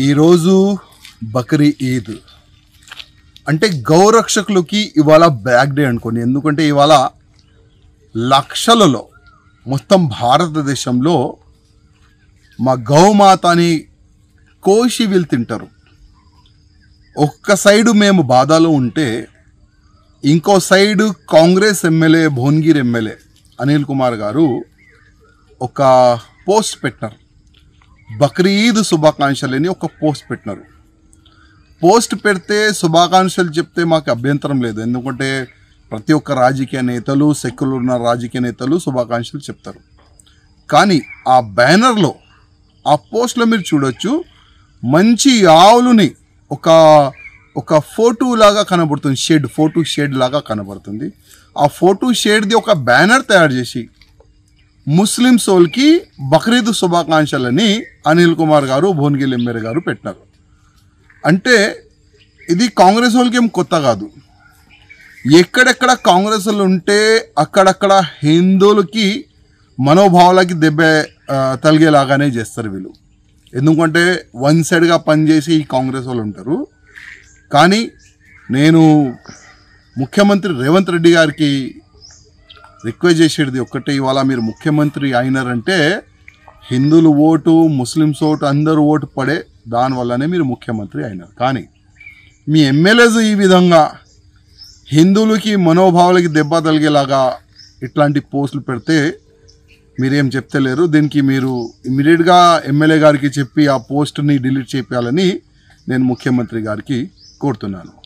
ఈరోజు బక్రీ ఈద్ అంటే గౌరక్షకులకి ఇవాళ బ్యాక్ డే అనుకోండి. ఎందుకంటే ఇవాళ లక్షలలో మొత్తం భారతదేశంలో మా గౌమాతని కోసి వీళ్ళు తింటారు. ఒక్క సైడు మేము బాధలో ఉంటే ఇంకో side Congress MLA Bhuvanagiri MLA Anil Kumar గారు ఒక పోస్ట్ పెట్టినారు. బక్రీద్ శుభాకాంక్షలని ఒక పోస్ట్ పెట్టినారు. పోస్ట్ పెడితే శుభాకాంక్షలు చెప్తే మాకు అభ్యంతరం లేదు. ఎందుకంటే ప్రతి ఒక్క రాజకీయ నేతలు, సెక్యులర్ ఉన్న రాజకీయ నేతలు శుభాకాంక్షలు చెప్తారు. కానీ ఆ బ్యానర్లో, ఆ పోస్ట్లో మీరు చూడొచ్చు, మంచి ఆవులని ఒక ఫోటో లాగా కనబడుతుంది. ఫోటో షేడ్ లాగా కనబడుతుంది. ఆ ఫోటో షేడ్ది ఒక బ్యానర్ తయారు చేసి ముస్లిం సోల్కి బక్రీద్ శుభాకాంక్షలని అనిల్ కుమార్ గారు, భువనగిరి ఎమ్మెల్యే గారు పెట్టినారు. అంటే ఇది కాంగ్రెస్ వాళ్ళకి ఏం కొత్త కాదు. ఎక్కడెక్కడ కాంగ్రెస్ వాళ్ళు ఉంటే అక్కడక్కడ హిందువులకి మనోభావాలకి దెబ్బ తలిగేలాగానే చేస్తారు వీళ్ళు. ఎందుకంటే వన్ సైడ్గా పనిచేసి ఈ కాంగ్రెస్ వాళ్ళు ఉంటారు. కానీ నేను ముఖ్యమంత్రి రేవంత్ రెడ్డి గారికి రిక్వెస్ట్ చేసేది ఒక్కటే, ఇవాళ మీరు ముఖ్యమంత్రి అయినారంటే హిందువులు ఓటు, ముస్లిమ్స్ ఓటు, అందరూ ఓటు పడే దానివల్లనే మీరు ముఖ్యమంత్రి అయినారు. కానీ మీ ఎమ్మెల్యేస్ ఈ విధంగా హిందువులకి మనోభావాలకి దెబ్బ తగిలేలాగా ఇట్లాంటి పోస్టులు పెడితే మీరేం చెప్తలేరు. దీనికి మీరు ఇమీడియట్గా ఎమ్మెల్యే గారికి చెప్పి ఆ పోస్ట్ని డిలీట్ చేయాలని నేను ముఖ్యమంత్రి గారికి కోరుతున్నాను.